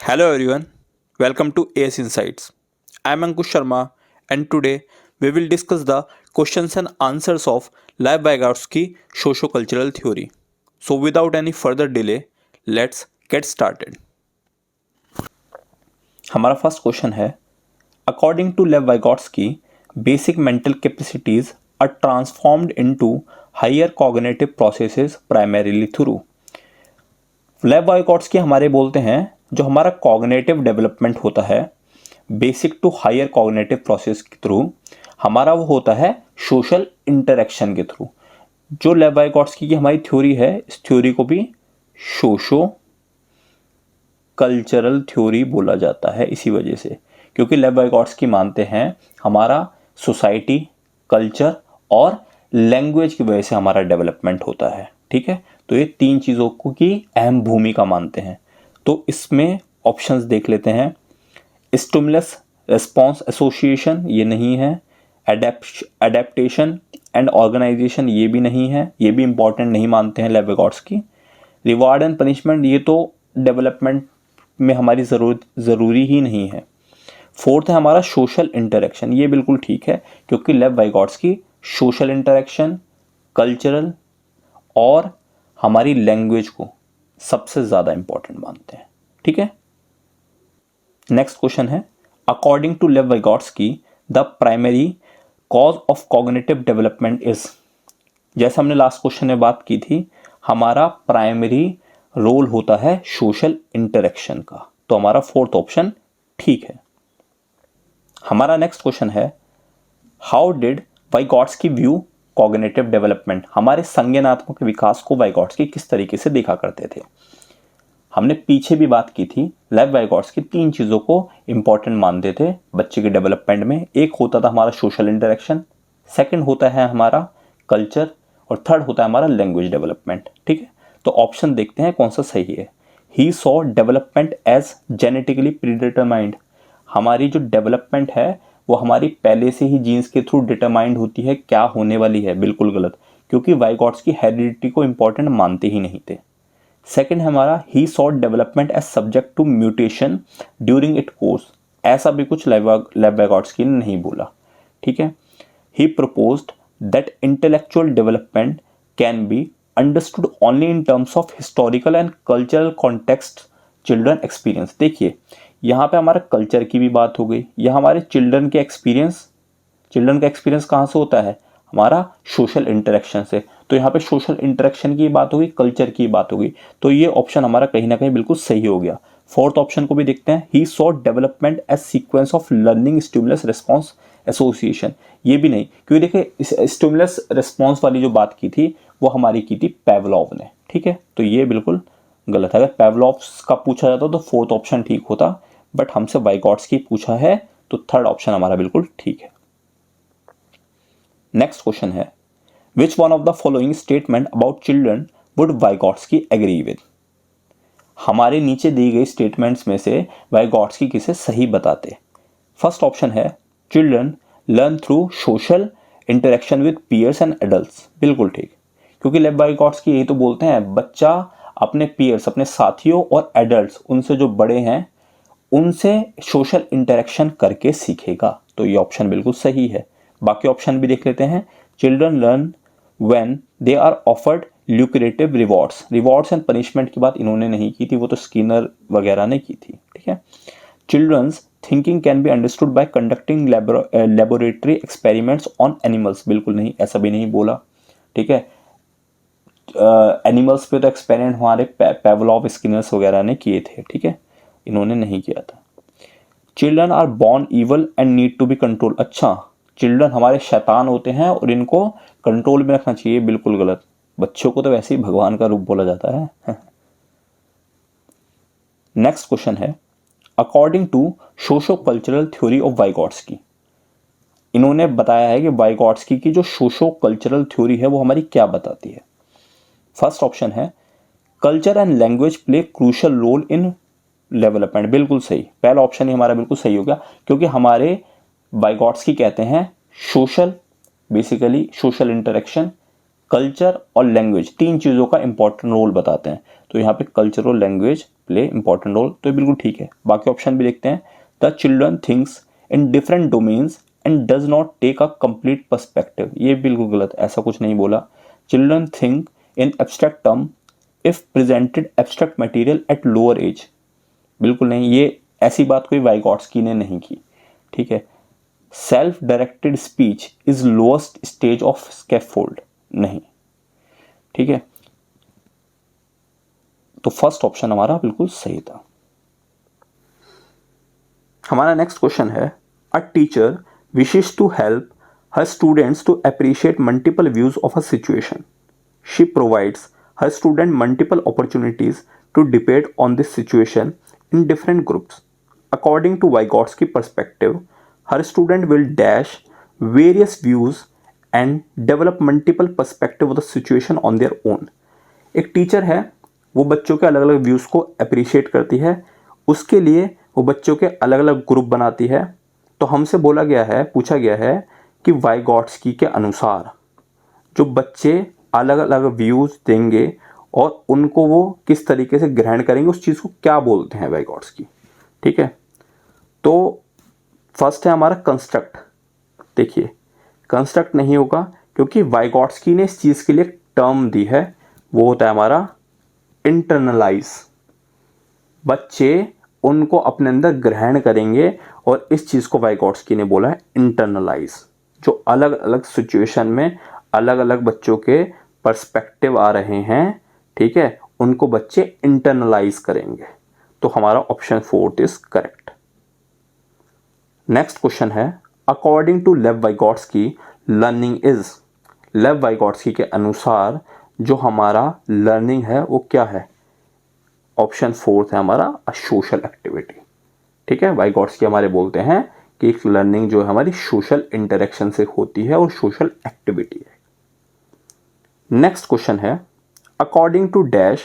Hello everyone, welcome to AS Insights. I am Ankush Sharma and today we will discuss the questions and answers of Lev Vygotsky socio-cultural theory. So without any further delay, let's get started. हमारा first question है according to Lev Vygotsky basic mental capacities are transformed into higher cognitive processes primarily through Lev Vygotsky हमारे बोलते हैं जो हमारा cognitive development होता है basic to higher cognitive process के थ्रू हमारा वो होता है सोशल इंटरेक्शन के थ्रू। जो लेव वाइगॉट्स्की की हमारी थ्योरी है इस थ्योरी को भी सोशो कल्चरल थ्योरी बोला जाता है इसी वजह से, क्योंकि लेव वाइगॉट्स्की मानते हैं हमारा सोसाइटी, कल्चर और लैंग्वेज की वजह से हमारा डेवलपमेंट होता है। ठीक है, तो ये तीन चीज़ों को की अहम भूमिका मानते हैं। तो इसमें ऑप्शंस देख लेते हैं। स्टिमुलस रिस्पॉन्स एसोसिएशन ये नहीं है, एडेप्टेशन एंड ऑर्गेनाइजेशन ये भी नहीं है, ये भी इंपॉर्टेंट नहीं मानते हैं लेव वाइगॉट्स्की। रिवार्ड एंड पनिशमेंट ये तो डेवलपमेंट में हमारी ज़रूरी ही नहीं है। फोर्थ है हमारा सोशल इंटरेक्शन, ये बिल्कुल ठीक है क्योंकि लेव वाइगॉट्स्की सोशल इंटरेक्शन, कल्चरल और हमारी लैंग्वेज को सबसे ज़्यादा इंपॉर्टेंट मानते हैं। ठीक है, नेक्स्ट क्वेश्चन है according to Lev Vygotsky the primary cause of cognitive development is. जैसे हमने लास्ट क्वेश्चन में बात की थी, हमारा प्राइमरी रोल होता है सोशल इंटरेक्शन का, तो हमारा फोर्थ ऑप्शन ठीक है। हमारा नेक्स्ट क्वेश्चन है how did Vygotsky view cognitive development. हमारे संज्ञानात्मक विकास को वाइगॉट्स्की किस तरीके से देखा करते थे। हमने पीछे भी बात की थी, लेव वाइगॉट्स्की तीन चीज़ों को इंपॉर्टेंट मानते थे बच्चे के डेवलपमेंट में। एक होता था हमारा सोशल इंटरेक्शन, सेकंड होता है हमारा कल्चर और थर्ड होता है हमारा लैंग्वेज डेवलपमेंट। ठीक है, तो ऑप्शन देखते हैं कौन सा सही है। He saw development as genetically predetermined. हमारी जो डेवलपमेंट है वो हमारी पहले से ही जीन्स के थ्रू डिटरमाइंड होती है क्या होने वाली है, बिल्कुल गलत, क्योंकि वाइगॉट्स्की हेरिडिटी को इंपॉर्टेंट मानते ही नहीं थे। सेकंड है हमारा he saw development as subject to mutation during it course. ऐसा भी कुछ लेव वाइगॉट्स्की ने नहीं बोला। ठीक है, he proposed that intellectual development can be understood only in terms of historical and cultural context children experience. देखिए यहाँ पे हमारा कल्चर की भी बात हो गई, यहाँ हमारे चिल्ड्रन का एक्सपीरियंस कहाँ से होता है, हमारा सोशल इंटरेक्शन से। तो यहाँ पे सोशल इंटरेक्शन की बात होगी, कल्चर की बात होगी, तो ये ऑप्शन हमारा कहीं ना कहीं बिल्कुल सही हो गया। फोर्थ ऑप्शन को भी देखते हैं, he saw development as sequence of learning stimulus response association. ये भी नहीं, क्योंकि देखिए स्टिमुलस रिस्पॉन्स वाली जो बात की थी वो हमारी की थी पेवलोव ने। ठीक है, तो ये बिल्कुल गलत है। अगर पेवलोव का पूछा जाता तो फोर्थ ऑप्शन ठीक होता, बट हमसे वाइगॉट्स्की पूछा है तो थर्ड ऑप्शन हमारा बिल्कुल ठीक है। नेक्स्ट क्वेश्चन है which one of the following statement about children would Vygotsky agree with. हमारे नीचे दी गई स्टेटमेंट्स में से वाइगॉट्स्की किसे सही बताते। फर्स्ट ऑप्शन है children learn through social interaction with peers and adults. बिल्कुल ठीक, क्योंकि लेव वाइगॉट्स्की यही तो बोलते हैं बच्चा अपने पीयर्स, अपने साथियों और एडल्ट्स, उनसे जो बड़े हैं उनसे सोशल इंटरेक्शन करके सीखेगा। तो ये ऑप्शन बिल्कुल सही है। बाकी ऑप्शन भी देख लेते हैं। Children learn when they are offered lucrative rewards and punishment की बात इन्होंने नहीं की थी, वो तो स्किनर वगैरह ने की थी। ठीक है, children's thinking can be understood by conducting laboratory experiments on animals. बिल्कुल नहीं, ऐसा भी नहीं बोला। ठीक है, एनिमल्स पे तो एक्सपेरिमेंट हमारे पेवलोव, स्किनर्स वगैरह ने किए थे। ठीक है, इन्होंने नहीं किया था। Children are born evil and need to be control. अच्छा, चिल्ड्रन हमारे शैतान होते हैं और इनको कंट्रोल में रखना चाहिए। बिल्कुल गलत, बच्चों को तो वैसे ही भगवान का रूप बोला जाता है। नेक्स्ट क्वेश्चन है according to socio cultural theory of Vygotsky. इन्होंने बताया है कि वाइगॉट्स्की की जो सोशो कल्चरल थ्योरी है वो हमारी क्या बताती है। फर्स्ट ऑप्शन है culture and language play crucial role in development. बिल्कुल सही, पहला ऑप्शन ही हमारा बिल्कुल सही हो गया, क्योंकि हमारे वाइगॉट्स्की कहते हैं social, basically social interaction, culture और लैंग्वेज, तीन चीज़ों का इंपॉर्टेंट रोल बताते हैं। तो यहाँ पे कल्चर और लैंग्वेज प्ले इंपॉर्टेंट रोल, तो ये बिल्कुल ठीक है। बाकी ऑप्शन भी देखते हैं। The children thinks in different domains and does not take a complete perspective, ये बिल्कुल गलत, ऐसा कुछ नहीं बोला। Children think in abstract term if presented abstract material at lower age, बिल्कुल नहीं, ये ऐसी बात कोई वाइगॉट्स्की ने नहीं की, ठीक है। Self directed speech is lowest stage of scaffold, नहीं, ठीक है। तो फर्स्ट ऑप्शन हमारा बिल्कुल सही था। हमारा नेक्स्ट क्वेश्चन है, a teacher wishes to help her students to appreciate multiple views of a situation, she provides her student multiple opportunities to debate on this situation in different groups. According to Vygotsky perspective, her student will dash various views and develop multiple perspective of the situation on their own. एक teacher है, वो बच्चों के अलग अलग views को appreciate करती है, उसके लिए वो बच्चों के अलग अलग ग्रुप बनाती है। तो हमसे बोला गया है, पूछा गया है कि वाइगॉट्स्की के अनुसार जो बच्चे अलग अलग व्यूज़ देंगे और उनको वो किस तरीके से ग्रहण करेंगे, उस चीज़ को क्या बोलते हैं वाइगॉट्स्की, ठीक है। तो फर्स्ट है हमारा कंस्ट्रक्ट। देखिए कंस्ट्रक्ट नहीं होगा क्योंकि वाइगॉट्स्की ने इस चीज़ के लिए टर्म दी है, वो होता है हमारा इंटरनलाइज। बच्चे उनको अपने अंदर ग्रहण करेंगे और इस चीज़ को वाइगॉट्स्की ने बोला है इंटरनलाइज। जो अलग अलग सिचुएशन में अलग अलग बच्चों के पर्सपेक्टिव आ रहे हैं, ठीक है, उनको बच्चे इंटरनलाइज करेंगे। तो हमारा option 4 is correct. Next question है, according to Lev वाइगॉट्स्की learning is, लेव वाइगॉट्स्की के अनुसार जो हमारा लर्निंग है वो क्या है? ऑप्शन 4 है हमारा अ सोशल एक्टिविटी, ठीक है। वाइगॉट्स्की हमारे बोलते हैं कि लर्निंग जो है हमारी सोशल इंटरेक्शन से होती है और सोशल एक्टिविटी है। नेक्स्ट क्वेश्चन है, according to dash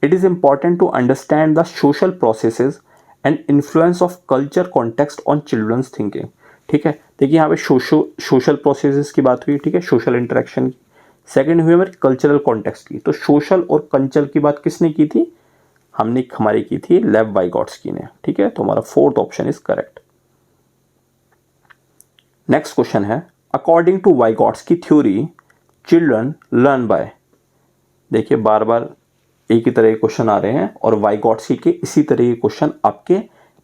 it is important to understand the social processes and influence of culture context on children's thinking, ठीक है। देखिए यहाँ पे सोशल प्रोसेसेस की बात हुई, ठीक है, सोशल इंटरेक्शन की। सेकंड हुई हमारी कल्चरल कॉन्टेक्स्ट की। तो सोशल और कल्चर की बात किसने की थी? हमने हमारी की थी लेव वाइगॉट्स्की ने, ठीक है। तो हमारा 4th option is correct. Next question है, according to Vygotsky theory children learn by, देखिए बार बार एक ही तरह के क्वेश्चन आ रहे हैं और वाइगॉट्स्की के इसी तरह के क्वेश्चन आपके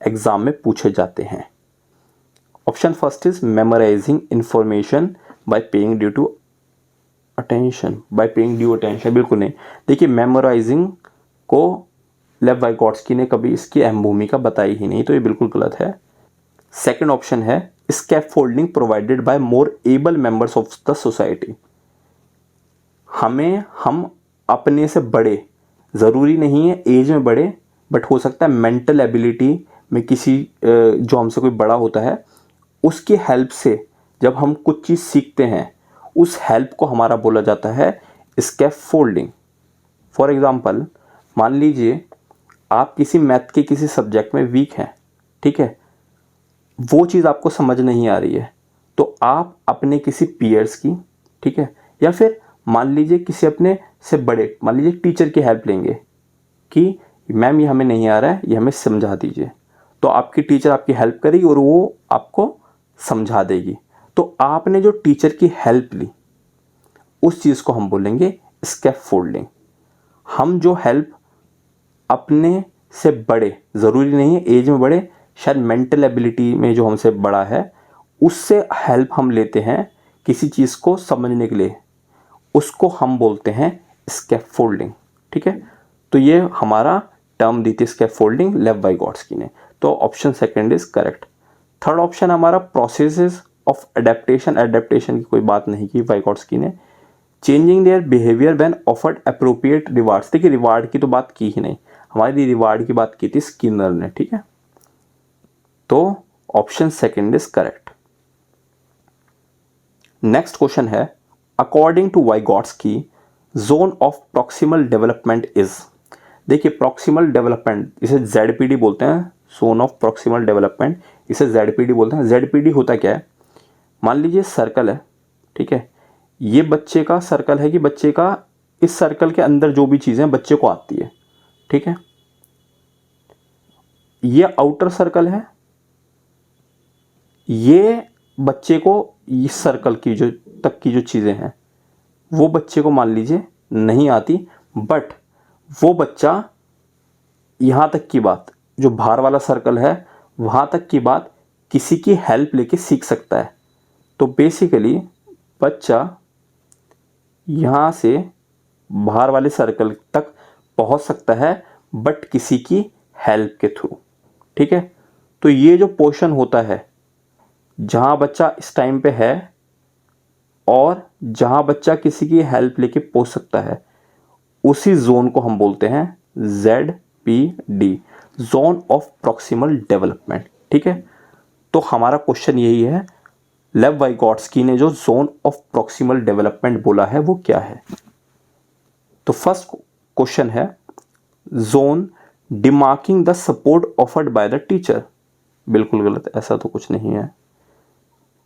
एग्जाम में पूछे जाते हैं। Option first is memorising information by paying due attention, बिल्कुल नहीं। देखिए मेमोराइजिंग को लेव वाइगॉट्स्की ने कभी इसकी अहम भूमिका बताई ही नहीं, तो ये बिल्कुल गलत है। सेकेंड ऑप्शन है scaffolding provided by more able members of the society, हम अपने से बड़े, ज़रूरी नहीं है एज में बड़े, बट हो सकता है मेंटल एबिलिटी में किसी जो हमसे कोई बड़ा होता है उसकी हेल्प से जब हम कुछ चीज़ सीखते हैं, उस हेल्प को हमारा बोला जाता है स्कैफोल्डिंग। फॉर एग्ज़ाम्पल मान लीजिए आप किसी मैथ के किसी सब्जेक्ट में वीक हैं, ठीक है, वो चीज़ आपको समझ नहीं आ रही है, तो आप अपने किसी पीयर्स की, ठीक है, या फिर मान लीजिए किसी अपने से बड़े, मान लीजिए टीचर की हेल्प लेंगे कि मैम ये हमें नहीं आ रहा है, ये हमें समझा दीजिए। तो आपकी टीचर आपकी हेल्प करेगी और वो आपको समझा देगी। तो आपने जो टीचर की हेल्प ली उस चीज़ को हम बोलेंगे स्कैफोल्डिंग। हम जो हेल्प अपने से बड़े, ज़रूरी नहीं है एज में बड़े, शायद मेंटल एबिलिटी में जो हमसे बड़ा है, उससे हेल्प हम लेते हैं किसी चीज़ को समझने के लिए, उसको हम बोलते हैं स्कैफोल्डिंग, ठीक है। तो ये हमारा टर्म दी थी स्कैफोल्डिंग लेव वाइगॉट्स्की ने। तो option second is correct. Third option हमारा प्रोसेसेस ऑफ एडेप्टेशन, एडेप्टेशन की कोई बात नहीं की वाइगॉट्स्की ने। Changing their behaviour when offered appropriate rewards, देखिए रिवार्ड की तो बात की ही नहीं, हमारी रिवार्ड की बात की थी स्किनर ने, ठीक है। तो option second is correct. Next question है, according to Vygotsky zone of proximal development is, देखिए प्रॉक्सिमल डेवलपमेंट इसे जेडपीडी बोलते हैं, जोन ऑफ प्रॉक्सिमल डेवलपमेंट इसे जेडपीडी बोलते हैं। जेडपीडी होता क्या है? मान लीजिए सर्कल है, ठीक है, ये बच्चे का सर्कल है कि बच्चे का इस सर्कल के अंदर जो भी चीज़ें बच्चे को आती है, ठीक है। ये आउटर सर्कल है, ये बच्चे को इस सर्कल की जो तक की जो चीज़ें हैं वो बच्चे को मान लीजिए नहीं आती, बट वो बच्चा यहाँ तक की बात, जो बाहर वाला सर्कल है वहाँ तक की बात किसी की हेल्प लेके सीख सकता है। तो बेसिकली बच्चा यहाँ से बाहर वाले सर्कल तक पहुँच सकता है, बट किसी की हेल्प के थ्रू, ठीक है। तो ये जो पोर्शन होता है जहाँ बच्चा इस टाइम पे है और जहाँ बच्चा किसी की हेल्प लेके पहुँच सकता है, उसी जोन को हम बोलते हैं ZPD, zone of proximal development, ठीक है। तो हमारा क्वेश्चन यही है, लेव वाइगॉट्स्की ने जो जोन ऑफ प्रॉक्सिमल डेवलपमेंट बोला है वो क्या है। तो फर्स्ट क्वेश्चन है zone demarking the support offered by the teacher, बिल्कुल गलत, ऐसा तो कुछ नहीं है।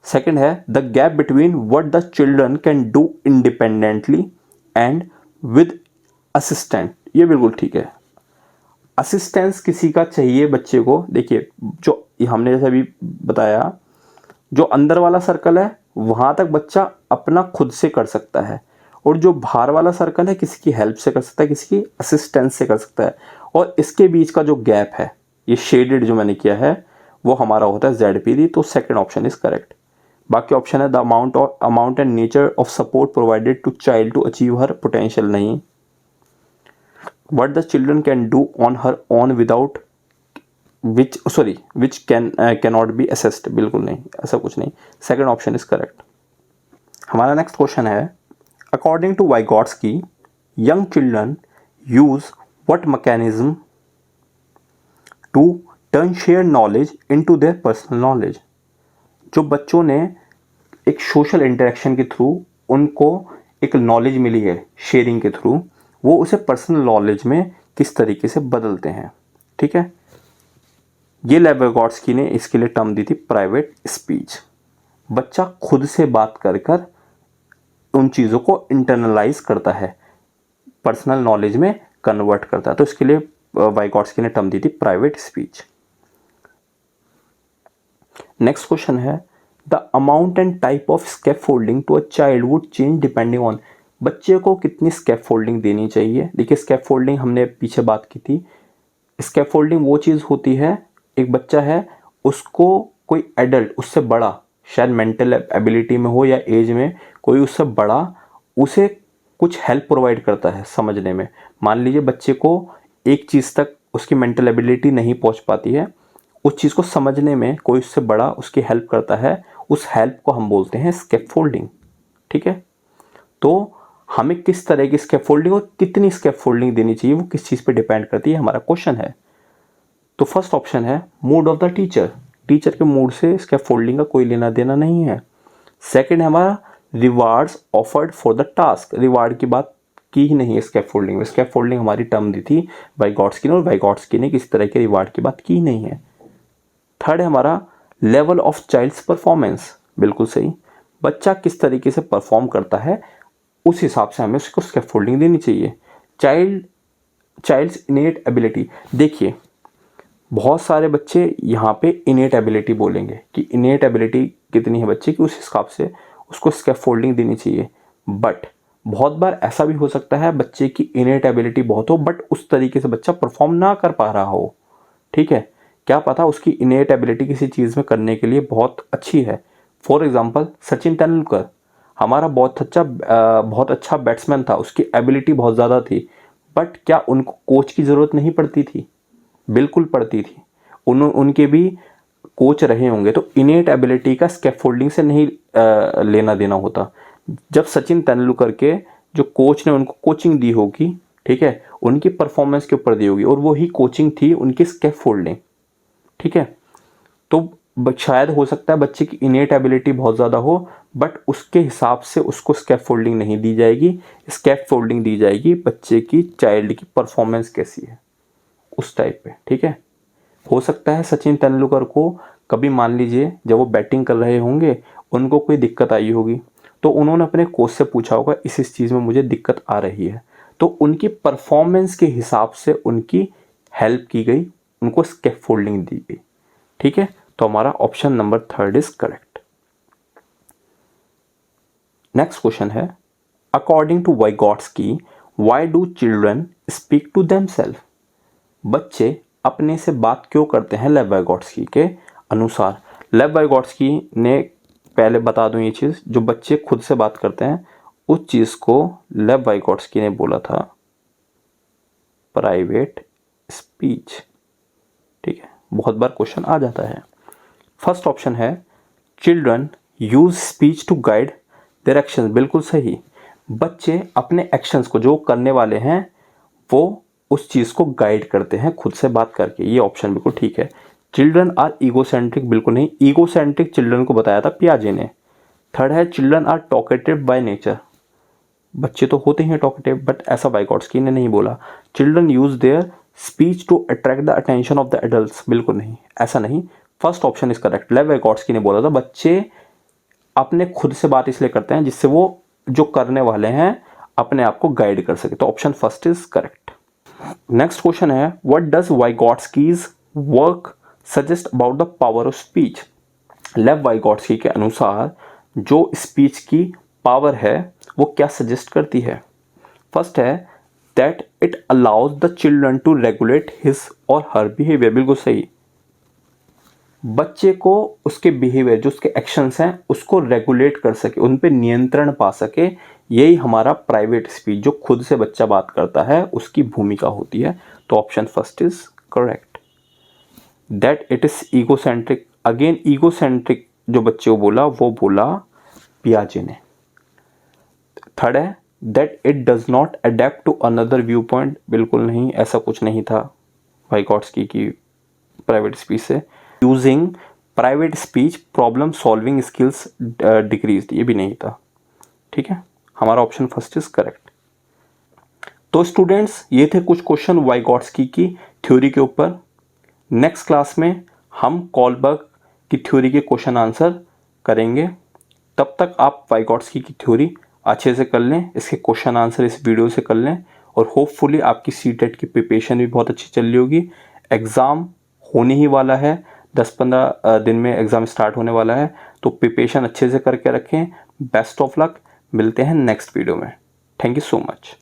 सेकंड है the gap between what the children can do independently and with assistant, ये बिल्कुल ठीक है। असिस्टेंस किसी का चाहिए बच्चे को, देखिए जो हमने जैसे अभी बताया, जो अंदर वाला सर्कल है वहाँ तक बच्चा अपना खुद से कर सकता है, और जो बाहर वाला सर्कल है किसी की हेल्प से कर सकता है, किसी की असिस्टेंस से कर सकता है, और इसके बीच का जो गैप है ये शेडेड जो मैंने किया है वो हमारा होता है ZPD। तो सेकंड ऑप्शन इज करेक्ट। बाकी ऑप्शन है the amount and nature of support provided to child to achieve her potential, नहीं। What the children can do on her own without which cannot be assessed, बिल्कुल नहीं, ऐसा कुछ नहीं। Second option is correct. हमारा next question है according to Vygotsky young children use what mechanism to turn share knowledge into their personal knowledge. जो बच्चों ने एक सोशल इंटरेक्शन के थ्रू उनको एक नॉलेज मिली है शेयरिंग के थ्रू, वो उसे पर्सनल नॉलेज में किस तरीके से बदलते हैं, ठीक है। ये लेव वाइगॉट्स्की ने इसके लिए टर्म दी थी प्राइवेट स्पीच। बच्चा खुद से बात कर कर उन चीज़ों को इंटरनलाइज करता है, पर्सनल नॉलेज में कन्वर्ट करता है, तो इसके लिए वाइगॉट्स्की ने टर्म दी थी प्राइवेट स्पीच। नेक्स्ट क्वेश्चन है the amount and type of scaffolding to a child would change depending on, बच्चे को कितनी स्कैफोल्डिंग देनी चाहिए। देखिए स्कैफोल्डिंग हमने पीछे बात की थी, स्कैफोल्डिंग वो चीज़ होती है, एक बच्चा है उसको कोई एडल्ट उससे बड़ा, शायद मेंटल एबिलिटी में हो या एज में, कोई उससे बड़ा उसे कुछ हेल्प प्रोवाइड करता है समझने में। मान लीजिए बच्चे को एक चीज़ तक उसकी मेंटल एबिलिटी नहीं पहुंच पाती है, उस चीज़ को समझने में कोई उससे बड़ा उसकी हेल्प करता है, उस हेल्प को हम बोलते हैं स्कैफोल्डिंग, ठीक है। तो हमें किस तरह की स्कैफोल्डिंग और कितनी स्कैफोल्डिंग देनी चाहिए वो किस चीज़ पे डिपेंड करती है, हमारा क्वेश्चन है। तो फर्स्ट ऑप्शन है mood off the teacher, teacher के मूड से स्कैफोल्डिंग का कोई लेना देना नहीं है। सेकंड है हमारा rewards offered for the task, reward की बात की ही नहीं है स्कैफोल्डिंग में, स्कैफोल्डिंग हमारी टर्म दी थी वाइगॉट्स्की ने, और वाइगॉट्स्की ने किसी तरह के रिवार्ड की बात की नहीं है। थर्ड है हमारा लेवल ऑफ चाइल्ड्स परफॉर्मेंस, बिल्कुल सही, बच्चा किस तरीके से परफॉर्म करता है उस हिसाब से हमें उसको स्कैफोल्डिंग देनी चाहिए। चाइल्ड्स इनेट एबिलिटी, देखिए बहुत सारे बच्चे यहाँ पे इनेट एबिलिटी बोलेंगे कि इनेट एबिलिटी कितनी है बच्चे की, उस हिसाब से उसको स्कैफोल्डिंग देनी चाहिए। बट बहुत बार ऐसा भी हो सकता है बच्चे की इनेट एबिलिटी बहुत हो बट उस तरीके से बच्चा परफॉर्म ना कर पा रहा हो, ठीक है। क्या पता उसकी इनेट एबिलिटी किसी चीज़ में करने के लिए बहुत अच्छी है। फॉर एग्जाम्पल सचिन तेंदुलकर हमारा बहुत अच्छा बैट्समैन था, उसकी एबिलिटी बहुत ज़्यादा थी, बट क्या उनको कोच की ज़रूरत नहीं पड़ती थी? बिल्कुल पड़ती थी। उनके भी कोच रहे होंगे, तो इनेट एबिलिटी का स्कैफोल्डिंग से नहीं लेना देना होता। जब सचिन तेंदुलकर के जो कोच ने उनको कोचिंग दी होगी, ठीक है, उनकी परफॉर्मेंस के ऊपर दी होगी और वो ही कोचिंग थी उनकी स्कैफोल्डिंग, ठीक है। तो शायद हो सकता है बच्चे की इनेट एबिलिटी बहुत ज़्यादा हो बट उसके हिसाब से उसको स्कैफोल्डिंग नहीं दी जाएगी, स्कैफोल्डिंग दी जाएगी बच्चे की, चाइल्ड की परफॉर्मेंस कैसी है उस टाइप पे, ठीक है। हो सकता है सचिन तेंदुलकर को कभी मान लीजिए जब वो बैटिंग कर रहे होंगे उनको कोई दिक्कत आई होगी, तो उन्होंने अपने कोच से पूछा होगा इस चीज़ में मुझे दिक्कत आ रही है, तो उनकी परफॉर्मेंस के हिसाब से उनकी हेल्प की गई, उनको स्कैफोल्डिंग दी गई। ठीक है, तो हमारा option number 3 is correct. Next question है, according to Vygotsky why do children speak to themselves? बच्चे अपने से बात क्यों करते हैं लेव वाइगॉट्स्की के अनुसार? लेव वाइगॉट्स्की ने, पहले बता दूं ये चीज़, जो बच्चे खुद से बात करते हैं उस चीज़ को लेव वाइगॉट्स्की ने बोला था प्राइवेट स्पीच। ठीक है, बहुत बार क्वेश्चन आ जाता है। फर्स्ट ऑप्शन है children use speech to guide their actions, बिल्कुल सही। बच्चे अपने एक्शंस को, जो करने वाले हैं वो उस चीज़ को गाइड करते हैं खुद से बात करके, ये ऑप्शन बिल्कुल ठीक है। चिल्ड्रन आर ईगोसेंट्रिक, बिल्कुल नहीं, ईगोसेंट्रिक चिल्ड्रन को बताया था पियाजे ने। थर्ड है children are talkative by nature, बच्चे तो होते हैं टॉकेटिव, बट ऐसा वाइगॉट्स्की ने नहीं बोला। Children use their speech to attract the attention of the adults, बिल्कुल नहीं, ऐसा नहीं। First option is correct. Lev Vygotsky ने बोला था बच्चे अपने खुद से बात इसलिए करते हैं जिससे वो जो करने वाले हैं अपने आप को गाइड कर सके, तो option first is correct. Next question है, what does Vygotsky's work suggest about the power of speech? Lev Vygotsky के अनुसार जो स्पीच की पावर है वो क्या सजेस्ट करती है? फर्स्ट है that it allows the children to regulate his और हर बिहेवियर, बिल्कुल सही। बच्चे को उसके बिहेवियर, जो उसके एक्शंस हैं उसको रेगुलेट कर सके, उन पे नियंत्रण पा सके, यही हमारा प्राइवेट स्पीच, जो खुद से बच्चा बात करता है उसकी भूमिका होती है, तो option first is correct. That it is egocentric, again egocentric जो बच्चे को बोला वो बोला पियाजे ने। थर्ड है that it does not adapt to another view point, बिल्कुल नहीं, ऐसा कुछ नहीं था वाइगॉट्स्की की प्राइवेट स्पीच से। Using private speech problem solving skills decrease, ये भी नहीं था। ठीक है, हमारा ऑप्शन फर्स्ट इज करेक्ट। तो स्टूडेंट्स, ये थे कुछ क्वेश्चन वाइगॉट्स्की की थ्योरी के ऊपर। नेक्स्ट क्लास में हम कोलबर्ग की थ्योरी के क्वेश्चन आंसर करेंगे। तब तक आप वाइगॉट्स्की की थ्योरी अच्छे से कर लें, इसके क्वेश्चन आंसर इस वीडियो से कर लें, और होपफुली आपकी सीटेट की प्रिपरेशन भी बहुत अच्छी चल रही होगी। एग्ज़ाम होने ही वाला है, 10-15 दिन में एग्ज़ाम स्टार्ट होने वाला है, तो प्रिपरेशन अच्छे से करके रखें। बेस्ट ऑफ लक, मिलते हैं नेक्स्ट वीडियो में। Thank you so much.